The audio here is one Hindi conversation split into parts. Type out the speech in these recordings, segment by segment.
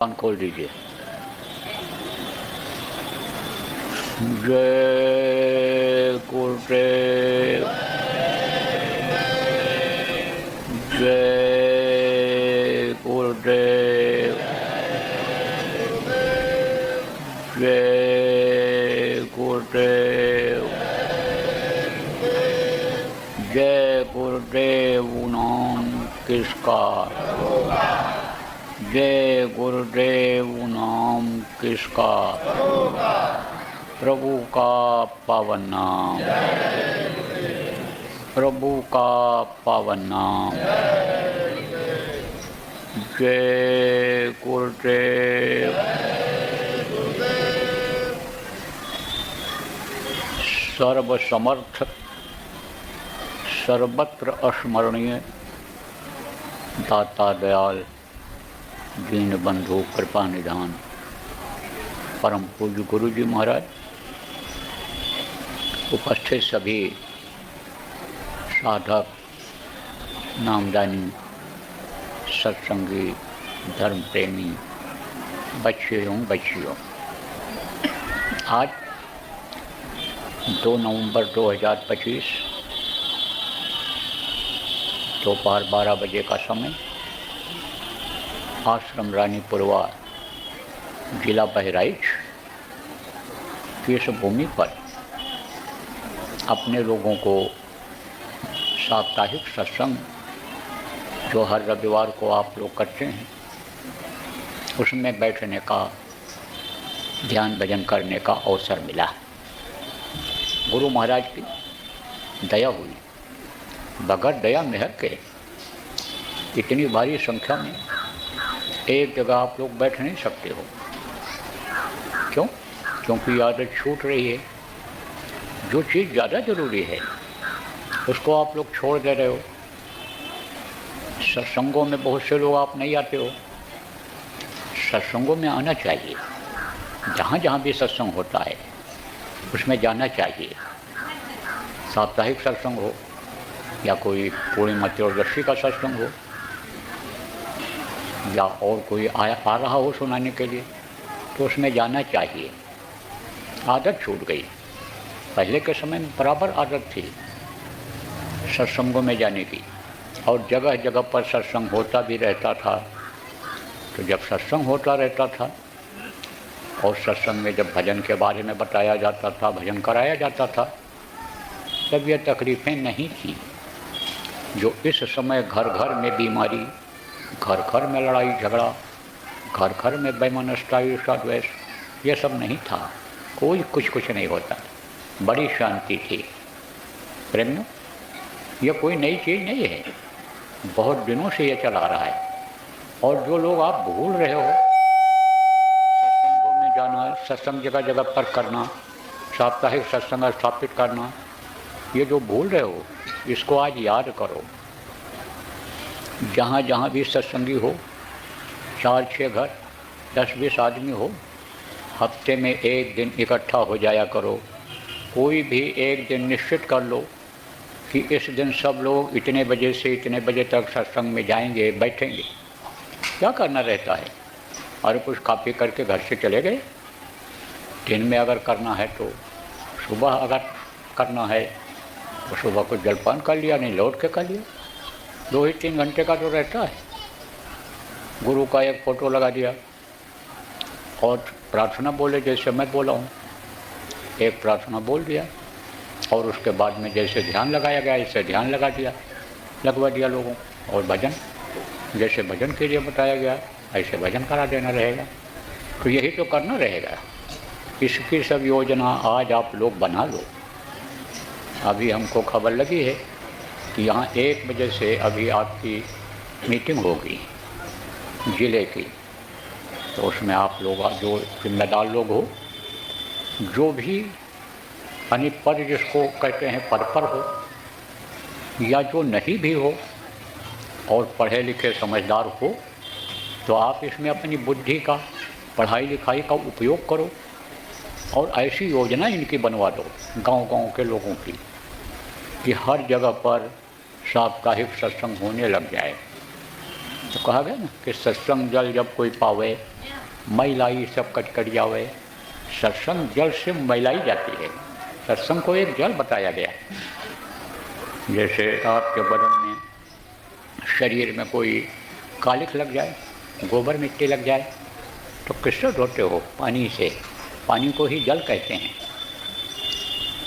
कान खोल दीजिए। जय गुरुदेव, जय गुरुदेव, जय गुरुदेव, जय गुरुदेव नाम किसका, जय गुरुदेव नाम किसका, प्रभु का पावन नाम, प्रभु का पावन नाम। जय गुरुदेव। सर्वसमर्थ सर्वत्र अस्मरणीय दाता दयाल दीन बंधु कृपा निधान परम पूज्य गुरु जी महाराज, उपस्थित सभी साधक, नामदानी, सत्संगी, धर्म प्रेमी बच्चे एवं बच्चियों, आज 2 नवंबर 2025 दोपहर 12 बजे का समय आश्रम रानीपुरवा, जिला बहराइच की इस भूमि पर अपने लोगों को साप्ताहिक सत्संग जो हर रविवार को आप लोग करते हैं, उसमें बैठने का, ध्यान भजन करने का अवसर मिला। गुरु महाराज की दया हुई, बगैर दया मेहर के इतनी भारी संख्या में एक जगह आप लोग बैठ नहीं सकते हो। क्यों? क्योंकि आदत छूट रही है। जो चीज़ ज़्यादा ज़रूरी है उसको आप लोग छोड़ दे रहे हो। सत्संगों में बहुत से लोग आप नहीं आते हो। सत्संगों में आना चाहिए। जहाँ जहाँ भी सत्संग होता है उसमें जाना चाहिए। साप्ताहिक सत्संग हो या कोई पूर्णिमा त्रयोदशी का सत्संग हो या और कोई आ रहा हो सुनाने के लिए, तो उसमें जाना चाहिए। आदत छूट गई। पहले के समय में बराबर आदत थी सत्संगों में जाने की, और जगह जगह पर सत्संग होता भी रहता था। तो जब सत्संग होता रहता था और सत्संग में जब भजन के बारे में बताया जाता था, भजन कराया जाता था, तब ये तकलीफ़ें नहीं थी जो इस समय घर घर में बीमारी, घर घर में लड़ाई झगड़ा, घर घर में बेमनस्ता, ईर्ष्या, द्वेष, ये सब नहीं था। कोई कुछ नहीं होता, बड़ी शांति थी। प्रेम, ये कोई नई चीज़ नहीं है, बहुत दिनों से ये चला रहा है। और जो लोग आप भूल रहे हो सत्संगों में जाना, सत्संग जगह जगह पर करना, साप्ताहिक सत्संग स्थापित करना, ये जो भूल रहे हो इसको आज याद करो। जहाँ जहाँ भी सत्संगी हो, 4-6 घर, 10-20 आदमी हो, हफ्ते में एक दिन इकट्ठा हो जाया करो। कोई भी एक दिन निश्चित कर लो कि इस दिन सब लोग इतने बजे से इतने बजे तक सत्संग में जाएंगे, बैठेंगे। क्या करना रहता है? और कुछ खा पी करके घर से चले गए। दिन में अगर करना है तो सुबह अगर करना है तो सुबह कुछ जलपान कर लिया, नहीं लौट के कर लिया। 2-3 घंटे का तो रहता है। गुरु का एक फ़ोटो लगा दिया और प्रार्थना बोले, जैसे मैं बोला हूँ, एक प्रार्थना बोल दिया और उसके बाद में जैसे ध्यान लगाया गया ऐसे ध्यान लगवा दिया लोगों। और भजन, जैसे भजन के लिए बताया गया ऐसे भजन करा देना रहेगा। तो यही तो करना रहेगा। इसकी सब योजना आज आप लोग बना लो। अभी हमको खबर लगी है कि यहाँ 1 बजे से अभी आपकी मीटिंग होगी ज़िले की। तो उसमें आप लोग जो जिम्मेदार लोग हो, जो भी यानी पद जिसको कहते हैं पद पर हो, या जो नहीं भी हो और पढ़े लिखे समझदार हो, तो आप इसमें अपनी बुद्धि का, पढ़ाई लिखाई का उपयोग करो और ऐसी योजना इनकी बनवा दो गांव-गांव के लोगों की कि हर जगह पर साप्ताहिक सत्संग होने लग जाए। तो कहा गया ना कि सत्संग जल जब कोई पावे मैलाई सब कटकट जावे। सत्संग जल से मैलाई जाती है। सत्संग को एक जल बताया गया। जैसे आपके बदन में, शरीर में कोई कालिख लग जाए, गोबर मिट्टी लग जाए, तो किससे धोते हो? पानी से। पानी को ही जल कहते हैं।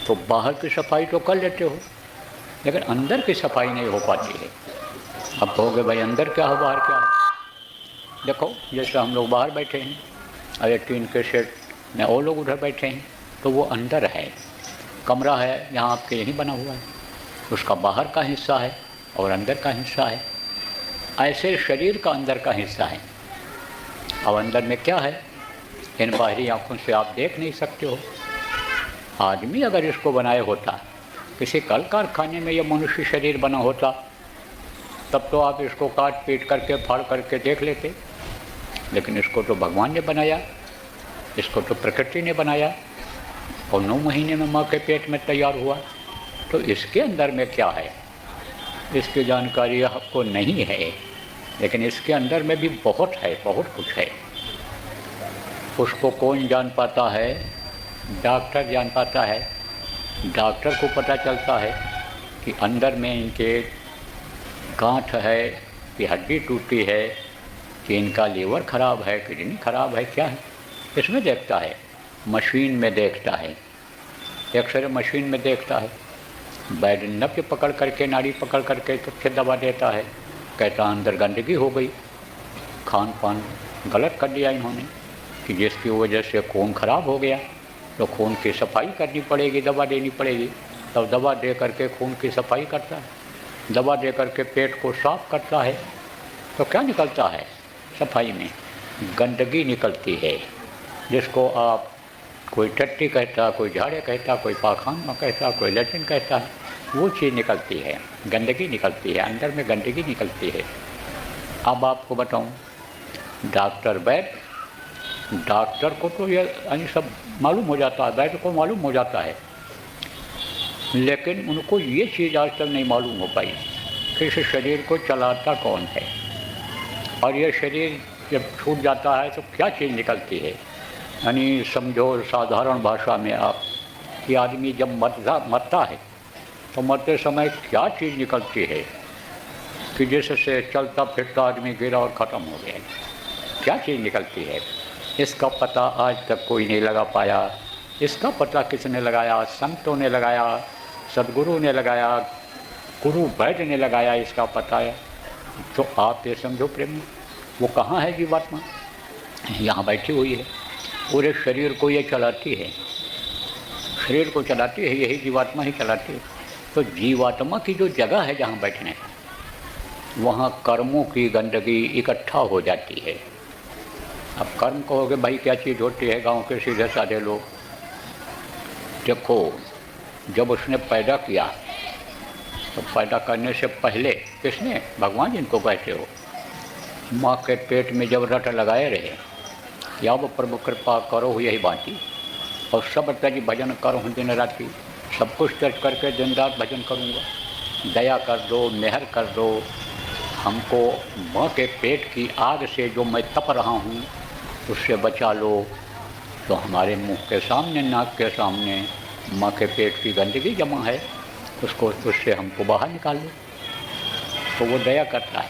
तो बाहर की सफाई तो कर लेते हो, लेकिन अंदर की सफाई नहीं हो पाती है। अब कहोगे भाई अंदर क्या हो बाहर क्या है? देखो जैसे हम लोग बाहर बैठे हैं, अरे टीन के सेट में और लोग उधर बैठे हैं, तो वो अंदर है। कमरा है यहाँ आपके यहीं बना हुआ है, उसका बाहर का हिस्सा है और अंदर का हिस्सा है। ऐसे शरीर का अंदर का हिस्सा है। अब अंदर में क्या है, इन बाहरी आँखों से आप देख नहीं सकते हो। आदमी अगर इसको बनाए होता, किसी कल कारखाने में यह मनुष्य शरीर बना होता, तब तो आप इसको काट पीट करके फाड़ करके देख लेते। लेकिन इसको तो भगवान ने बनाया, इसको तो प्रकृति ने बनाया, और 9 महीने में माँ के पेट में तैयार हुआ। तो इसके अंदर में क्या है, इसकी जानकारी आपको नहीं है। लेकिन इसके अंदर में भी बहुत है, बहुत कुछ है। उसको कौन जान पाता है? डॉक्टर जान पाता है। डॉक्टर को पता चलता है कि अंदर में इनके गांठ है कि हड्डी टूटी है, कि इनका लीवर ख़राब है, किडनी ख़राब है, क्या है, इसमें देखता है। मशीन में देखता है, एक्सरे मशीन में देखता है। बैड नब्ज पकड़ करके, नाड़ी पकड़ करके तो फिर दवा देता है। कहता अंदर गंदगी हो गई, खान पान गलत कर दिया इन्होंने, कि जिसकी वजह से खून ख़राब हो गया, तो खून की सफाई करनी पड़ेगी, दवा देनी पड़ेगी। तब दवा दे करके खून की सफाई करता है, दवा दे करके पेट को साफ करता है। तो क्या निकलता है? सफाई में गंदगी निकलती है, जिसको आप कोई टट्टी कहता, कोई झाड़े कहता, कोई पाखाना कहता, कोई लैट्रिन कहता है, वो चीज़ निकलती है, गंदगी निकलती है, अंदर में गंदगी निकलती है। अब आपको बताऊं, डॉक्टर वैद्य, डॉक्टर को तो ये यानी सब मालूम हो जाता है, वैद्य को मालूम हो जाता है, लेकिन उनको ये चीज़ आज तक नहीं मालूम हो पाई कि इस शरीर को चलाता कौन है, और ये शरीर जब छूट जाता है तो क्या चीज़ निकलती है। यानी समझो साधारण भाषा में आप, कि आदमी जब मरता है तो मरते समय क्या चीज़ निकलती है, कि जिससे चलता फिरता आदमी गिरा और ख़त्म हो गया, क्या चीज़ निकलती है, इसका पता आज तक कोई नहीं लगा पाया। इसका पता किसने लगाया? संतों ने लगाया, सदगुरु ने लगाया, गुरु वैद्य ने लगाया इसका पता है। तो आप ये समझो प्रेम, वो कहाँ है जीवात्मा? यहाँ बैठी हुई है, पूरे शरीर को ये चलाती है, शरीर को चलाती है, यही जीवात्मा ही चलाती है। तो जीवात्मा की जो जगह है जहाँ बैठने का, वहाँ कर्मों की गंदगी इकट्ठा हो जाती है। अब कर्म कहोगे भाई क्या चीज़ होती है? गांव के सीधे साधे लोग, देखो जब उसने पैदा किया तो पैदा करने से पहले किसने? भगवान जिनको कहते हो, माँ के पेट में जब रट लगाए रहे, या वो प्रभु कृपा करो यही बाती, और सब तज भजन करो दिन राति, सब कुछ तज करके दिन रात भजन करूँगा, दया कर दो, मेहर कर दो हमको, माँ के पेट की आग से जो मैं तप रहा हूँ उससे बचा लो। तो हमारे मुंह के सामने, नाक के सामने माँ के पेट की गंदगी जमा है, उसको उससे हमको बाहर निकाल लो। तो वो दया करता है,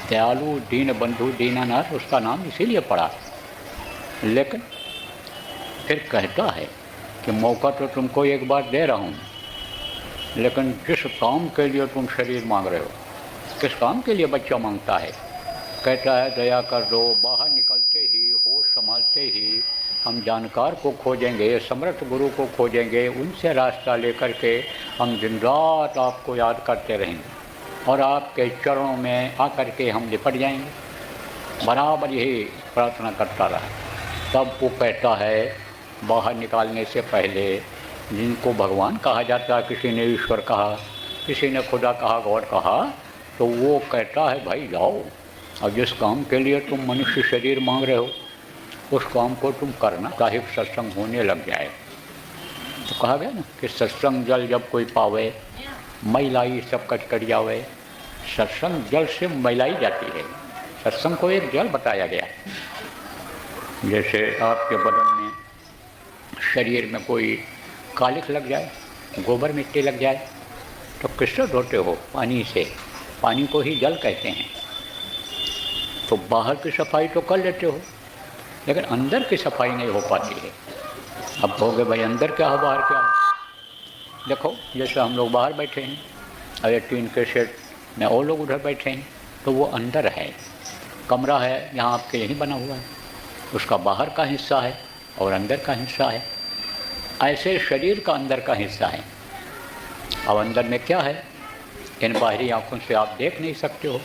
दयालु दीन बंधु दीनानाथ उसका नाम इसीलिए पड़ा। लेकिन फिर कहता है कि मौका तो तुमको एक बार दे रहा हूँ, लेकिन जिस काम के लिए तुम शरीर मांग रहे हो, किस काम के लिए बच्चा मांगता है? कहता है दया कर दो, बाहर निकलते ही, होश संभालते ही हम जानकार को खोजेंगे, समर्थ गुरु को खोजेंगे, उनसे रास्ता लेकर के हम दिन रात आपको याद करते रहेंगे और आपके चरणों में आकर के हम लिपट जाएंगे। बराबर यही प्रार्थना करता रहा। तब वो कहता है बाहर निकालने से पहले, जिनको भगवान कहा जाता है, किसी ने ईश्वर कहा, किसी ने खुदा कहा, गॉड कहा, तो वो कहता है भाई जाओ, और जिस काम के लिए तुम मनुष्य शरीर मांग रहे हो उस काम को तुम करना, साहिब सत्संग होने लग जाए। तो कहा गया ना कि सत्संग जल जब कोई पावे, मैलाई सब कट जावे। सत्संग जल से मैलाई जाती है। सत्संग को एक जल बताया गया। जैसे आपके बदन में, शरीर में कोई कालिख लग जाए, गोबर मिट्टी लग जाए, तो किससे धोते हो? पानी से। पानी को ही जल कहते हैं। तो बाहर की सफाई तो कर लेते हो, लेकिन अंदर की सफाई नहीं हो पाती है। अब कहोगे भाई अंदर क्या है बाहर क्या है? देखो, जैसे हम लोग बाहर बैठे हैं, अरे टीन के सेट में और लोग उधर बैठे हैं, तो वो अंदर है। कमरा है यहाँ आपके यहीं बना हुआ है, उसका बाहर का हिस्सा है और अंदर का हिस्सा है। ऐसे शरीर का अंदर का हिस्सा है। अब अंदर में क्या है, इन बाहरी आँखों से आप देख नहीं सकते हो।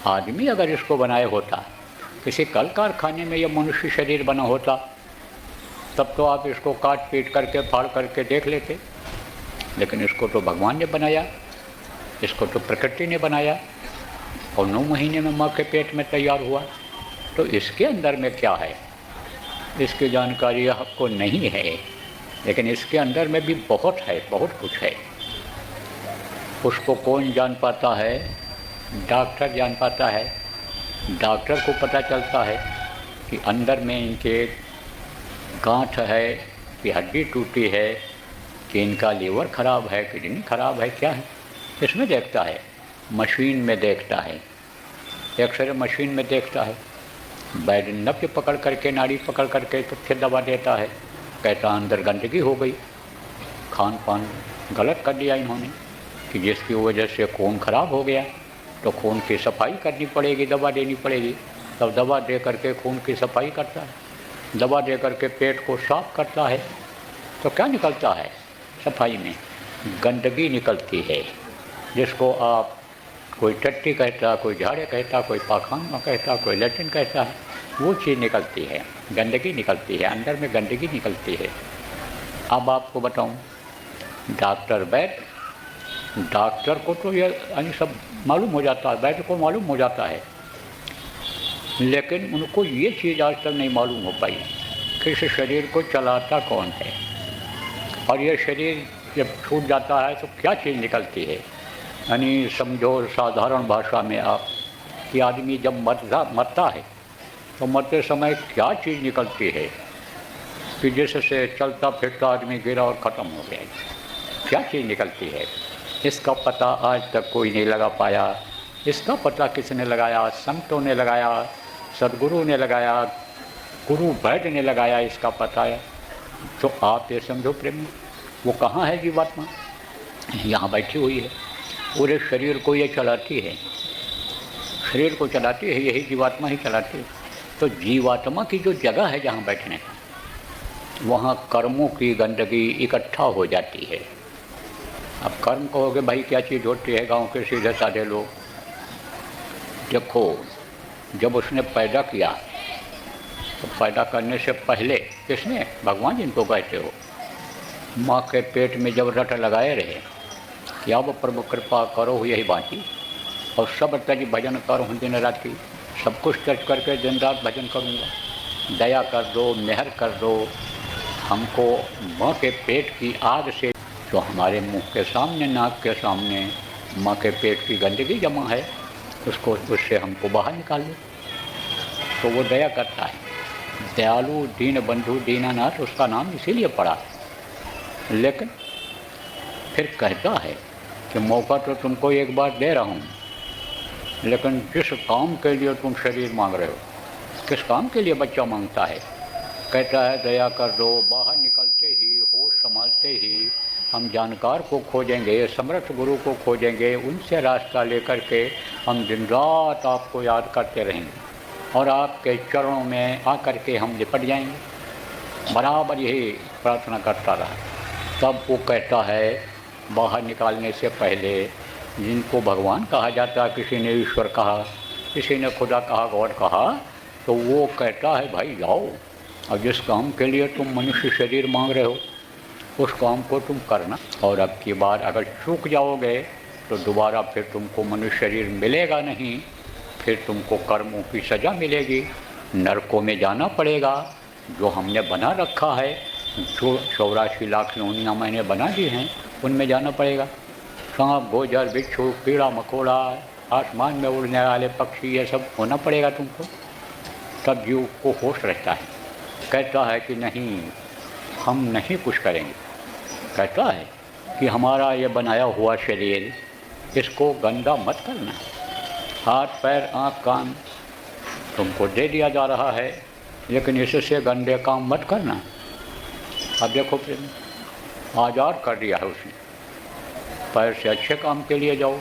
आदमी अगर इसको बनाए होता, किसी कल कारखाने में यह मनुष्य शरीर बना होता, तब तो आप इसको काट पीट करके फाड़ करके देख लेते। लेकिन इसको तो भगवान ने बनाया, इसको तो प्रकृति ने बनाया, और 9 महीने में माँ के पेट में तैयार हुआ। तो इसके अंदर में क्या है, इसकी जानकारी आपको नहीं है, लेकिन इसके अंदर में भी बहुत है, बहुत कुछ है। उसको कौन जान पाता है? डॉक्टर जान पाता है। डॉक्टर को पता चलता है कि अंदर में इनके गांठ है कि हड्डी टूटी है, कि इनका लीवर ख़राब है, किडनी ख़राब है, क्या है, इसमें देखता है। मशीन में देखता है, एक्सरे मशीन में देखता है। बैड नब्ज पकड़ करके, नाड़ी पकड़ करके तो फिर दवा देता है, कहता अंदर गंदगी हो गई, खान पान गलत कर दिया इन्होंने, कि जिसकी वजह से खून ख़राब हो गया, तो खून की सफाई करनी पड़ेगी, दवा देनी पड़ेगी। तब दवा दे करके खून की सफाई करता है, दवा दे करके पेट को साफ करता है। तो क्या निकलता है? सफाई में गंदगी निकलती है, जिसको आप कोई टट्टी कहता, कोई झाड़े कहता, कोई पाखाना कहता, कोई लैट्रिन कहता है, वो चीज़ निकलती है, गंदगी निकलती है, अंदर में गंदगी निकलती है। अब आपको बताऊं, डॉक्टर वैद्य, डॉक्टर को तो ये सब मालूम हो जाता है, वैद्य को मालूम हो जाता है, लेकिन उनको ये चीज़ आज तक नहीं मालूम हो पाई कि इस शरीर को चलाता कौन है, और ये शरीर जब छूट जाता है तो क्या चीज़ निकलती है। यानी समझो साधारण भाषा में आप, कि आदमी जब मरता है तो मरते समय क्या चीज़ निकलती है, कि जिससे चलता फिरता आदमी गिरा और ख़त्म हो गया, क्या चीज़ निकलती है, इसका पता आज तक कोई नहीं लगा पाया। इसका पता किसने लगाया? संतों ने लगाया, सदगुरु ने लगाया, गुरु वैद्य ने लगाया इसका पता है। तो आप ये समझो प्रेमी, वो कहाँ है जीवात्मा? यहाँ बैठी हुई है, पूरे शरीर को ये चलाती है, शरीर को चलाती है, यही जीवात्मा ही चलाती है। तो जीवात्मा की जो जगह है जहाँ बैठने, वहाँ कर्मों की गंदगी इकट्ठा हो जाती है। अब कर्म कहोगे भाई क्या चीज़ होती है? गांव के सीधे साधे लोग, देखो जब उसने पैदा किया तो पैदा करने से पहले किसने? भगवान जिनको कहते हो, माँ के पेट में जब रट लगाए रहे कि अब प्रभु कृपा करो यही बाँची, और सब तज भजन करो दिन राति, सब कुछ तज करके दिन रात भजन करूँगा, दया कर दो, मेहर कर दो हमको। माँ के पेट की आग से, जो हमारे मुंह के सामने, नाक के सामने माँ के पेट की गंदगी जमा है, उसको, उससे हमको बाहर निकाल लो। तो वो दया करता है, दयालु दीन बंधु दीनानाथ उसका नाम इसीलिए पड़ा। लेकिन फिर कहता है कि मौका तो तुमको एक बार दे रहा हूँ, लेकिन जिस काम के लिए तुम शरीर मांग रहे हो, किस काम के लिए बच्चा मांगता है? कहता है दया कर दो, बाहर निकलते ही, होश संभालते ही हम जानकार को खोजेंगे, समर्थ गुरु को खोजेंगे, उनसे रास्ता लेकर के हम दिन रात आपको याद करते रहेंगे और आपके चरणों में आकर के हम लिपट जाएंगे। बराबर यही प्रार्थना करता रहा। तब वो कहता है, बाहर निकालने से पहले, जिनको भगवान कहा जाता, किसी ने ईश्वर कहा, किसी ने खुदा कहा, गॉड कहा, तो वो कहता है भाई जाओ, और जिस काम के लिए तुम मनुष्य शरीर मांग रहे हो उस काम को तुम करना, और अब की बार अगर चूक जाओगे तो दोबारा फिर तुमको मनुष्य शरीर मिलेगा नहीं, फिर तुमको कर्मों की सज़ा मिलेगी, नरकों में जाना पड़ेगा, जो हमने बना रखा है, जो 84 लाख योनियाँ मैंने बना दी हैं, उनमें जाना पड़ेगा। सांप, गोजर, बिच्छू, कीड़ा मकोड़ा, आसमान में उड़ने वाले पक्षी, ये सब होना पड़ेगा तुमको। तब जीव को होश रहता है। कहता है कि नहीं, हम नहीं कुछ करेंगे। कहता है कि हमारा ये बनाया हुआ शरीर, इसको गंदा मत करना। हाथ पैर आँख कान तुमको दे दिया जा रहा है, लेकिन इससे गंदे काम मत करना। अब देखो प्रेम, आज़ाद कर दिया है उसने। पैर से अच्छे काम के लिए जाओ,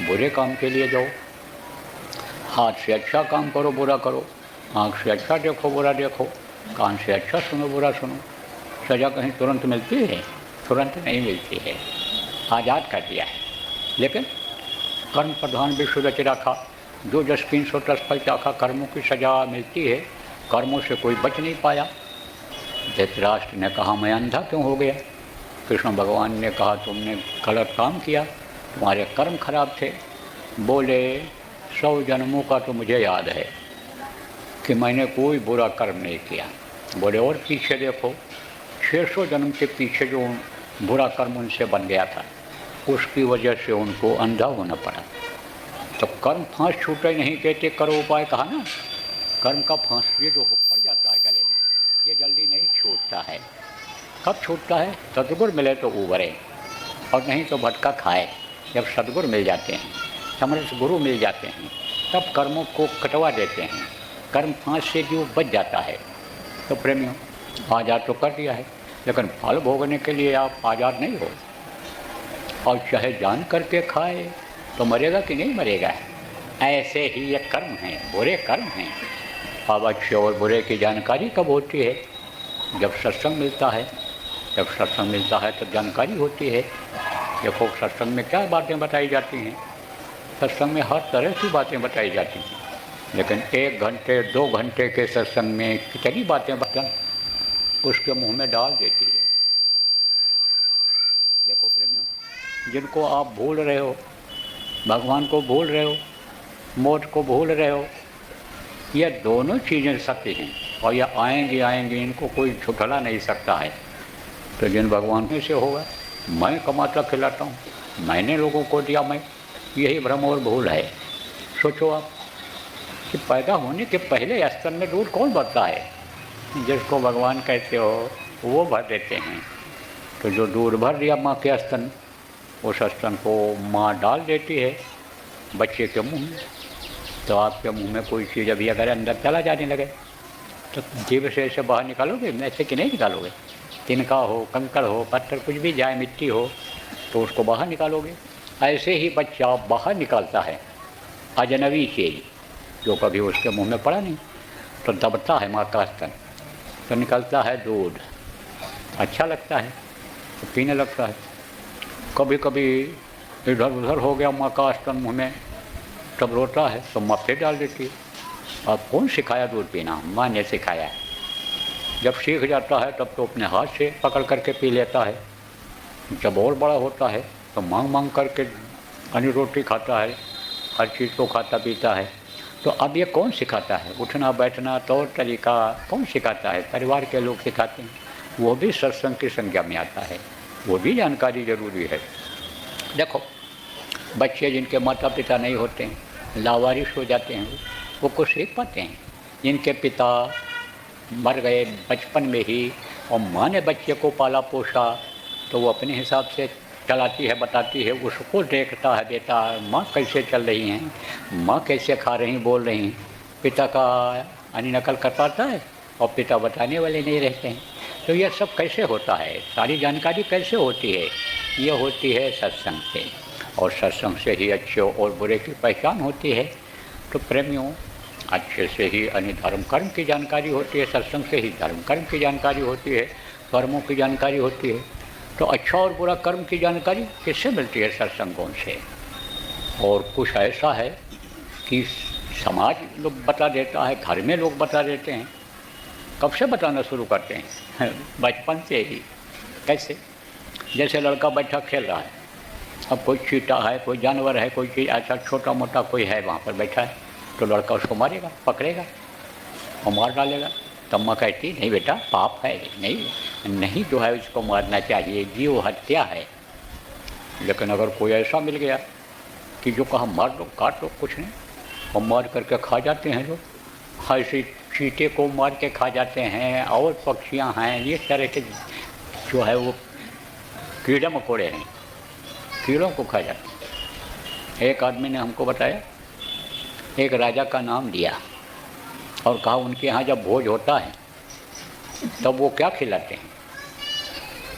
बुरे काम के लिए जाओ। हाथ से अच्छा काम करो, बुरा करो। आँख से अच्छा देखो, बुरा देखो। कान से अच्छा सुनो, बुरा सुनो। सज़ा कहीं तुरंत मिलती है? तुरंत नहीं मिलती है। आज़ाद कर दिया है। लेकिन कर्म प्रधान विश्व रच रखा, जो जस कीन सो तस फल चाखा। कर्मों की सज़ा मिलती है, कर्मों से कोई बच नहीं पाया। धृतराष्ट्र ने कहा मैं अंधा क्यों हो गया? कृष्ण भगवान ने कहा तुमने गलत काम किया, तुम्हारे कर्म खराब थे। बोले 100 जन्मों का तो मुझे याद है कि मैंने कोई बुरा कर्म नहीं किया। बोले और पीछे देखो, 600 जन्म के पीछे जो बुरा कर्म उनसे बन गया था, उसकी वजह से उनको अंधा होना पड़ा। तो कर्म फांस छूटे नहीं कहते, करो उपाय कहा ना। कर्म का फांस ये जो पड़ जाता है गले में, ये जल्दी नहीं छूटता है। कब छूटता है? सद्गुरु मिले तो उभरे, और नहीं तो भटका खाए। जब सद्गुरु मिल जाते हैं, समर्थ गुरु मिल जाते हैं, तब कर्मों को कटवा देते हैं। कर्म फांस से जो बच जाता है। तो प्रेमियों, आज़ाद तो कर दिया है, लेकिन फल भोगने के लिए आप आज़ाद नहीं हो। और चाहे जान करके खाए तो मरेगा कि नहीं मरेगा। ऐसे ही ये कर्म हैं, बुरे कर्म हैं। अब अच्छे और बुरे की जानकारी कब होती है? जब सत्संग मिलता है। जब सत्संग मिलता है तब जानकारी होती है। देखो सत्संग में क्या बातें बताई जाती हैं। सत्संग में हर तरह की बातें बताई जाती हैं, लेकिन 1 घंटे 2 घंटे के सत्संग में कितनी बातें उसके मुंह में डाल देती है। देखो प्रेमियों, जिनको आप भूल रहे हो, भगवान को भूल रहे हो, मौत को भूल रहे हो, ये दोनों चीज़ें सत्य हैं और ये आएंगी, इनको कोई छुटला नहीं सकता है। तो जिन भगवान में से होगा, मैं कमाता खिलाता हूँ, मैंने लोगों को दिया, मैं, यही भ्रम और भूल है। सोचो आप कि पैदा होने के पहले स्तन में दूध कौन भरता है? जिसको भगवान कहते हो वो भर देते हैं। तो जो दूध भर दिया माँ के स्तन, उस स्तन को माँ डाल देती है बच्चे के मुंह में। तो आपके मुंह में कोई चीज़ अभी अगर अंदर चला जाने लगे तो जीभ से ऐसे बाहर निकालोगे? ऐसे कि नहीं निकालोगे? तिनका हो, कंकड़ हो, पत्थर कुछ भी जाए, मिट्टी हो, तो उसको बाहर निकालोगे। ऐसे ही बच्चा बाहर निकालता है अजनबी चीज़ जो कभी उसके मुंह में पड़ा नहीं, तो दबता है माँ का स्तन, तो निकलता है दूध। अच्छा लगता है तो पीने लगता है। कभी कभी इधर उधर हो गया माँ का स्तन मुँह में, तब रोता है तो माँ फिर डाल देती है। अब कौन सिखाया दूध पीना? माँ ने सिखाया है। जब सीख जाता है तब तो अपने हाथ से पकड़ करके पी लेता है। जब और बड़ा होता है तो मांग करके अन्य रोटी खाता है, हर चीज़ को खाता पीता है। तो अब ये कौन सिखाता है? उठना बैठना तौर तरीका कौन सिखाता है? परिवार के लोग सिखाते हैं। वो भी सत्संग की संज्ञा में आता है, वो भी जानकारी ज़रूरी है। देखो बच्चे जिनके माता पिता नहीं होते हैं, लावारिस हो जाते हैं, वो कुछ सीख पाते हैं। जिनके पिता मर गए बचपन में ही और माँ ने बच्चे को पाला पोसा, तो वो अपने हिसाब से चलाती है, बताती है, उसको देखता है बेटा माँ कैसे चल रही हैं, माँ कैसे खा रही बोल रही हैं। पिता का नकल कर पाता है और पिता बताने वाले नहीं रहते हैं। तो यह सब कैसे होता है? सारी जानकारी कैसे होती है? ये होती है सत्संग से, और सत्संग से ही अच्छे और बुरे की पहचान होती है। तो प्रेमियों, अच्छे से ही धर्म कर्म की जानकारी होती है, सत्संग से ही धर्म कर्म की जानकारी होती है, कर्मों की जानकारी होती है। तो अच्छा और बुरा कर्म की जानकारी किससे मिलती है? सत्संगों से। और कुछ ऐसा है कि समाज लोग बता देता है, घर में लोग बता देते हैं। कब से बताना शुरू करते हैं? बचपन से ही। कैसे? जैसे लड़का बैठा खेल रहा है, अब कोई चीता है, कोई जानवर है, कोई चीज़ ऐसा छोटा मोटा कोई है वहाँ पर बैठा है, तो लड़का उसको मारेगा, पकड़ेगा और मार डालेगा। तब माँ कहती नहीं बेटा पाप है, नहीं जो है इसको मारना चाहिए, जीव हत्या है। लेकिन अगर कोई ऐसा मिल गया कि जो कहा मार दो, काट दो, कुछ नहीं, और मार करके खा जाते हैं लोग। ऐसी चीते को मार के खा जाते हैं, और पक्षियाँ हैं, ये तरह के जो है वो कीड़े मकोड़े हैं, कीड़ों को खा जाते हैं। एक आदमी ने हमको बताया, एक राजा का नाम लिया और कहा उनके यहाँ जब भोज होता है तब वो क्या खिलाते हैं,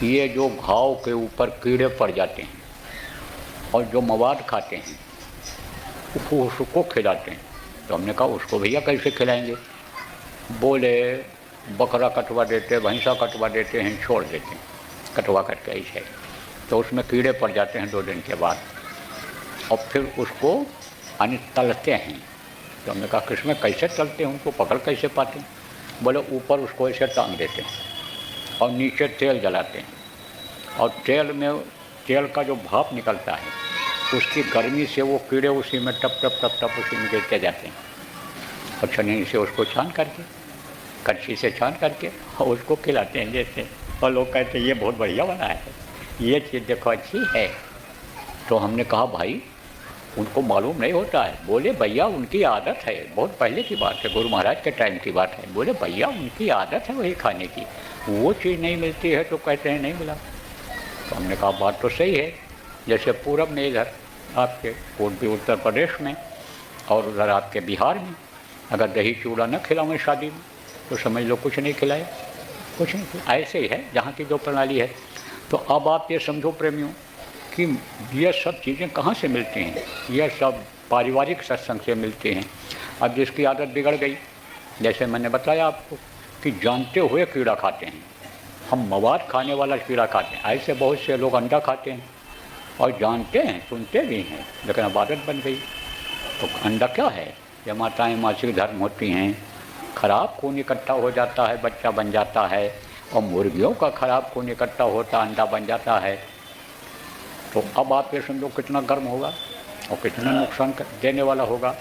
ये जो घाव के ऊपर कीड़े पड़ जाते हैं और जो मवाद खाते हैं उसको खिलाते हैं। तो हमने कहा उसको भैया कैसे खिलाएंगे? बोले बकरा कटवा देते, भैंसा कटवा देते हैं, छोड़ देते हैं कटवा करके ऐसे, तो उसमें कीड़े पड़ जाते हैं 2 दिन के बाद, और फिर उसको तलते हैं। तो हमने कहा किसमें कैसे तलते हैं, उनको पकड़ कैसे पाते हैं? बोले ऊपर उसको ऐसे टांग देते हैं और नीचे तेल जलाते हैं, और तेल का जो भाप निकलता है उसकी गर्मी से वो कीड़े उसी में टप टप टप टप उसी में गिरते जाते हैं, और छन्नी से उसको छान करके, कच्ची से छान करके और उसको खिलाते हैं जैसे। और लोग कहते हैं ये बहुत बढ़िया बना है, ये चीज़ देखो अच्छी है। तो हमने कहा भाई उनको मालूम नहीं होता है। बोले भैया उनकी आदत है, बहुत पहले की बात है, गुरु महाराज के टाइम की बात है। बोले भैया उनकी आदत है वही खाने की, वो चीज़ नहीं मिलती है तो कहते हैं नहीं मिला। तो हमने कहा बात तो सही है। जैसे पूरब में इधर आपके पूर्वी उत्तर प्रदेश में और उधर आपके बिहार में अगर दही चूड़ा न खिलाएं शादी में तो समझ लो कुछ नहीं खिलाए, कुछ नहीं खिलाए। ऐसे ही है जहाँ की जो प्रणाली है। तो अब आप ये समझो प्रेमियों कि ये सब चीज़ें कहाँ से मिलती हैं, यह सब पारिवारिक सत्संग से मिलती हैं। अब जिसकी आदत बिगड़ गई, जैसे मैंने बताया आपको कि जानते हुए कीड़ा खाते हैं, हम मवाद खाने वाला कीड़ा खाते हैं। ऐसे बहुत से लोग अंडा खाते हैं और जानते हैं, सुनते भी हैं, लेकिन अब आदत बन गई। तो अंडा क्या है? ये माताएँ मासिक धर्म होती हैं, खराब खून इकट्ठा हो जाता है, बच्चा बन जाता है, और मुर्गियों का खराब खून इकट्ठा होता अंडा बन जाता है। तो अब आप ये समझो कितना गर्म होगा और कितना नुकसान देने वाला होगा।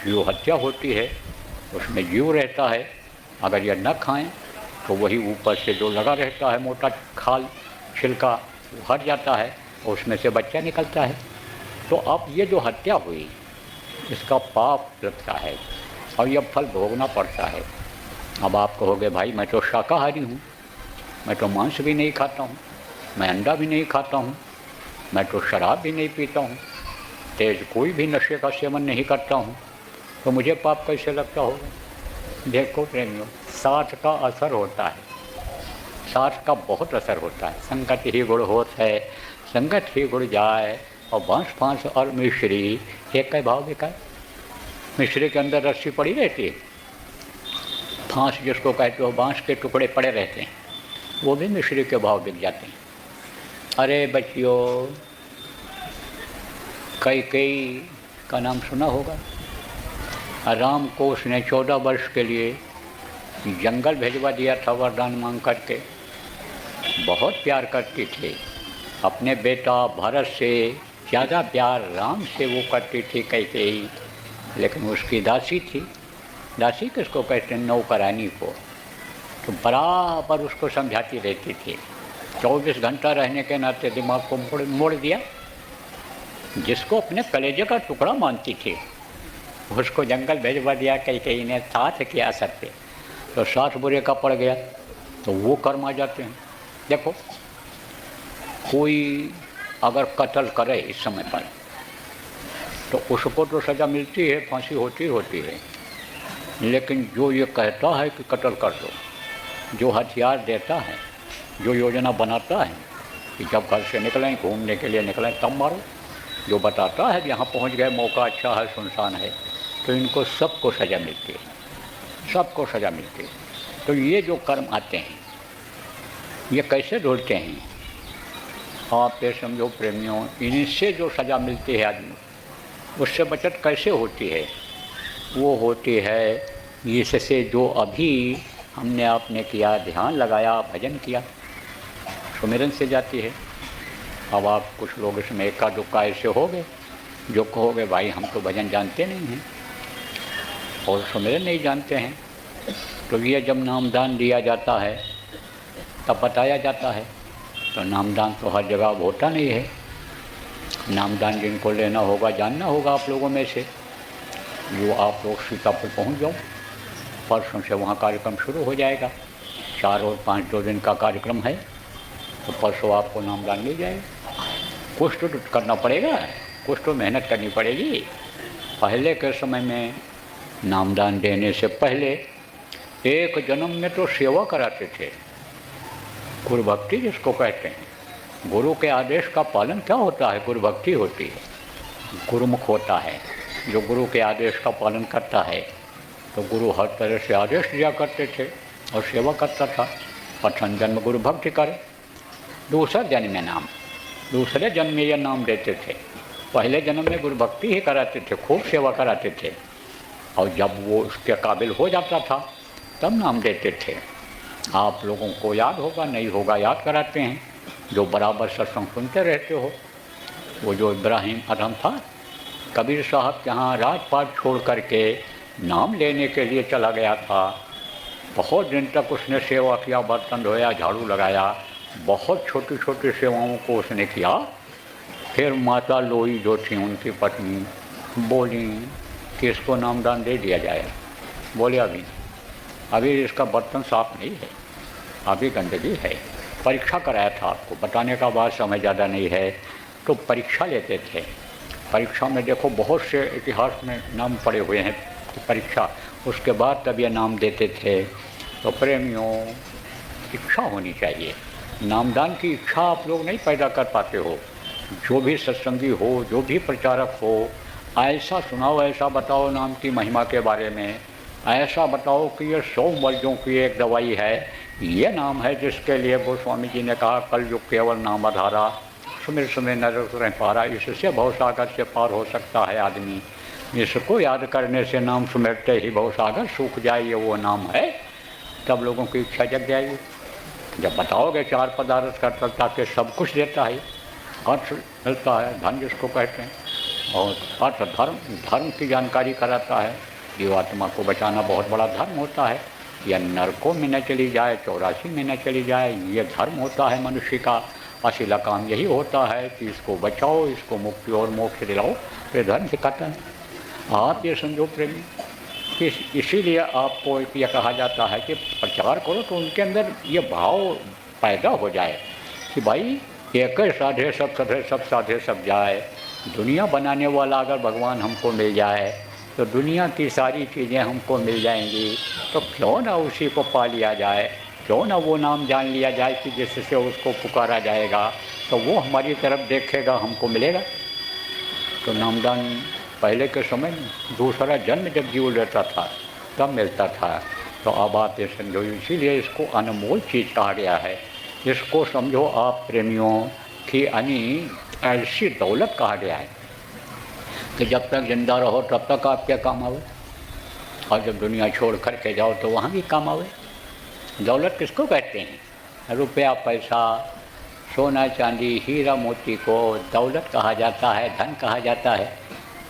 जीव हत्या होती है, उसमें जीव रहता है, अगर यह न खाएं तो वही ऊपर से जो लगा रहता है मोटा खाल छिलका वो हट जाता है और उसमें से बच्चा निकलता है। तो अब ये जो हत्या हुई इसका पाप लगता है और यह फल भोगना पड़ता है। अब आप कहोगे भाई मैं तो शाकाहारी हूँ, मैं तो मांस भी नहीं खाता हूँ, मैं अंडा भी नहीं खाता हूँ, मैं तो शराब भी नहीं पीता हूँ, तेज कोई भी नशे का सेवन नहीं करता हूँ, तो मुझे पाप कैसे लगता होगा? देखो प्रेमियों, साथ का असर होता है, साथ का बहुत असर होता है। संगत ही गुड़ होत है, संगत ही गुड़ जाए, और बांस फांस और मिश्री एक का भाव बिका। मिश्री के अंदर रस्सी पड़ी रहती है, फांस जिसको कहते हो बांस के टुकड़े पड़े रहते हैं, वो भी मिश्री के भाव बिक जाते हैं। अरे बच्चियों, कैकेयी का नाम सुना होगा। राम को उसने 14 वर्ष के लिए जंगल भेजवा दिया था वरदान मांग करके। बहुत प्यार करती थी, अपने बेटा भरत से ज़्यादा प्यार राम से वो करती थी कैकेयी। लेकिन उसकी दासी थी, दासी किसको कहते हैं? नौकरानी को। तो बराबर उसको समझाती रहती थी। 24 घंटा रहने के नाते दिमाग को मोड़ दिया। जिसको अपने कलेजे का टुकड़ा मानती थी उसको जंगल भेजवा दिया कैकेयी ने, साथ के असर पे। तो साथ बुरे का पड़ गया तो वो कर्म आ जाते हैं। देखो कोई अगर कत्ल करे इस समय पर तो उसको तो सज़ा मिलती है, फांसी होती है। लेकिन जो ये कहता है कि कत्ल कर दो, जो हथियार देता है, जो योजना बनाता है कि जब घर से निकलें घूमने के लिए निकलें तब मारो, जो बताता है यहाँ पहुँच गए मौका अच्छा है सुनसान है, तो इनको सबको सज़ा मिलती है, सबको सज़ा मिलती है। तो ये जो कर्म आते हैं ये कैसे ढूंढते हैं? आप ये समझो प्रेमियों, इनसे जो सज़ा मिलती है आदमी उससे बचत कैसे होती है? वो होती है इससे जो अभी हमने आपने किया, ध्यान लगाया, भजन किया, सुमिरन से जाती है। अब आप कुछ लोग इसमें एका दुक्का ऐसे हो गए जो कहोगे भाई हम तो भजन जानते नहीं हैं और सुमिरन नहीं जानते हैं। तो ये जब नामदान दिया जाता है तब बताया जाता है। तो नामदान तो हर जगह होता नहीं है। नामदान जिनको लेना होगा, जानना होगा आप लोगों में से, वो आप लोग सीतापुर पहुंच जाओ, परसों से वहाँ कार्यक्रम शुरू हो जाएगा। 4 और 5 2 दिन का कार्यक्रम है, तो परसों आपको नामदान मिल जाएगा। कुछ तो करना पड़ेगा, कुछ तो मेहनत करनी पड़ेगी। पहले के समय में नामदान देने से पहले एक जन्म में तो सेवा कराते थे, गुरु भक्ति जिसको कहते हैं। गुरु के आदेश का पालन क्या होता है? गुरु भक्ति होती है, गुरुमुख होता है। जो गुरु के आदेश का पालन करता है तो गुरु हर तरह से आदेश दिया करते थे और सेवा करता था। प्रथम जन्म गुरु भक्ति करे, दूसरा जन्म में नाम, दूसरे जन्म में यह नाम देते थे। पहले जन्म में गुरु भक्ति ही कराते थे, खूब सेवा कराते थे, और जब वो उसके काबिल हो जाता था तब नाम देते थे। आप लोगों को याद होगा, नहीं होगा, याद कराते हैं। जो बराबर सत्संग सुनते रहते हो, वो जो इब्राहिम अदम था, कबीर साहब यहाँ राजपाट छोड़ करके नाम लेने के लिए चला गया था। बहुत दिन तक उसने सेवा किया, बर्तन धोया, झाड़ू लगाया, बहुत छोटी छोटी सेवाओं को उसने किया। फिर माता लोई जो थी, उनकी पत्नी, बोली कि इसको नामदान दे दिया जाए। बोले अभी इसका बर्तन साफ नहीं है, अभी गंदगी है। परीक्षा कराया था, आपको बताने का बाद समय ज़्यादा नहीं है, तो परीक्षा लेते थे। परीक्षा में देखो बहुत से इतिहास में नाम पड़े हुए हैं, परीक्षा उसके बाद तब ये नाम देते थे। तो प्रेमियों, इच्छा होनी चाहिए। नामदान की इच्छा आप लोग नहीं पैदा कर पाते हो। जो भी सत्संगी हो, जो भी प्रचारक हो, ऐसा सुनाओ, ऐसा बताओ नाम की महिमा के बारे में, ऐसा बताओ कि ये 100 मर्जों की एक दवाई है। ये नाम है जिसके लिए वो स्वामी जी ने कहा, कल युग केवल नाम आधारा, सुमिर सुमिर नर रह पारा। इससे भवसागर से पार हो सकता है आदमी। इसको याद करने से, नाम सुमिरते ही भवसागर सूख जाए, ये वो नाम है। तब लोगों की इच्छा जग जाएगी। जब बताओगे 4 पदार्थ करता के सब कुछ देता है, अर्थ मिलता है, धन जिसको कहते हैं, और अर्थ धर्म की जानकारी कराता है। जीवात्मा को बचाना बहुत बड़ा धर्म होता है। यह नरकों में न चली जाए, 84 में न चली जाए, ये धर्म होता है मनुष्य का। असली काम यही होता है कि इसको बचाओ, इसको मुक्ति और मोक्ष दिलाओ, ये धर्म सिखाता है। आप ये समझो प्रेमी कि इसीलिए आपको यह कहा जाता है कि प्रचार करो तो उनके अंदर ये भाव पैदा हो जाए कि भाई एक साधे सब सधे, सब साधे सब जाए। दुनिया बनाने वाला अगर भगवान हमको मिल जाए तो दुनिया की सारी चीज़ें हमको मिल जाएंगी, तो क्यों ना उसी को पा लिया जाए, क्यों ना वो नाम जान लिया जाए कि जिससे उसको पुकारा जाएगा तो वो हमारी तरफ देखेगा, हमको मिलेगा। तो नामदान पहले के समय में दूसरा जन्म जब जीव लेता था तब मिलता था। तो अब आप ये समझो, इसीलिए इसको अनमोल चीज़ कहा गया है। इसको समझो आप प्रेमियों की ऐसी दौलत कहा गया है कि जब तक जिंदा रहो तब तक आप क्या काम आवे, और जब दुनिया छोड़ कर के जाओ तो वहाँ भी काम आवे। दौलत किसको कहते हैं? रुपया, पैसा, सोना चांदी, हीरा मोती को दौलत कहा जाता है, धन कहा जाता है।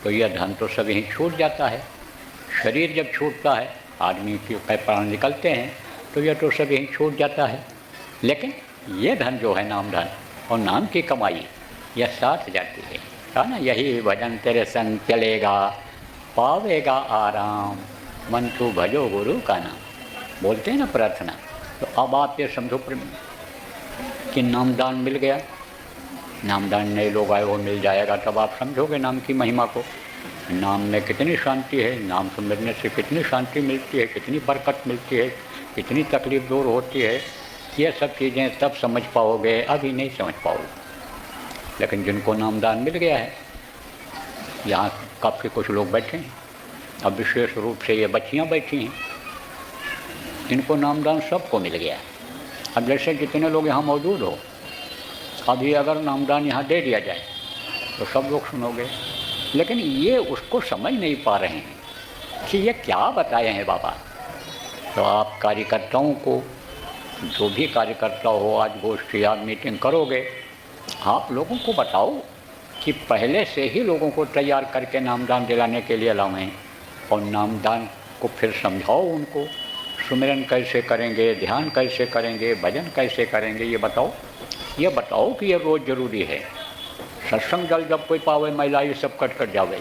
तो यह धन तो सब यहीं छूट जाता है। शरीर जब छूटता है, आदमी के प्राण निकलते हैं, तो यह तो सब यहीं छूट जाता है। लेकिन ये धन जो है, नाम धन और नाम की कमाई, यह साथ जाती है ना। यही भजन तेरे संग चलेगा, पावेगा आराम, मन तू भजो गुरु का नाम, बोलते हैं ना प्रार्थना। तो अब आप ये समझो कि नामदान मिल गया, नामदान नए लोग आए, वो मिल जाएगा, तब आप समझोगे नाम की महिमा को। नाम में कितनी शांति है, नाम सुनने से कितनी शांति मिलती है, कितनी बरकत मिलती है, कितनी तकलीफ़ दूर होती है। ये सब चीज़ें तब समझ पाओगे, अभी नहीं समझ पाओगे। लेकिन जिनको नामदान मिल गया है, यहाँ काफ़ी कुछ लोग बैठे हैं, अब विशेष रूप से ये बच्चियाँ बैठी हैं, इनको नामदान सबको मिल गया है। अब जैसे जितने लोग यहाँ मौजूद हो, अभी अगर नामदान यहाँ दे दिया जाए तो सब लोग सुनोगे, लेकिन ये उसको समझ नहीं पा रहे हैं कि ये क्या बताए हैं बाबा। तो आप कार्यकर्ताओं को, जो भी कार्यकर्ता हो, आज गोष्ठी या मीटिंग करोगे, आप लोगों को बताओ कि पहले से ही लोगों को तैयार करके नामदान दिलाने के लिए लाएं, और नामदान को फिर समझाओ उनको, सुमिरन कैसे करेंगे, ध्यान कैसे करेंगे, भजन कैसे करेंगे, ये बताओ। ये बताओ कि ये रोज़ ज़रूरी है। सत्संग जल जब कोई पावे, महिला ये सब कट कर जावे,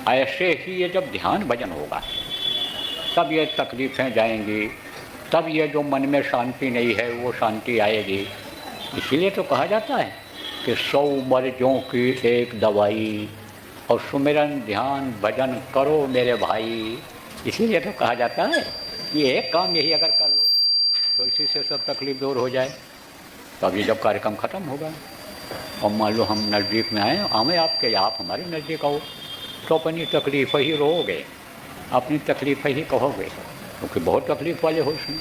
ऐसे ही ये जब ध्यान भजन होगा तब ये तकलीफ़ें जाएंगी, तब ये जो मन में शांति नहीं है वो शांति आएगी। इसीलिए तो कहा जाता है कि 100 मर्ज़ों की एक दवाई, और सुमिरन ध्यान भजन करो मेरे भाई। इसीलिए तो कहा जाता है कि एक काम यही अगर कर लो तो इसी से सब तकलीफ़ दूर हो जाए। तो अभी जब कार्यक्रम ख़त्म होगा और मान लो हम नज़दीक में आए, हमें आपके या आप हमारे नज़दीक आओ, तो अपनी तकलीफ़ ही रोगे, अपनी तकलीफ़ ही कहोगे, क्योंकि बहुत तकलीफ़ वाले हो इसमें।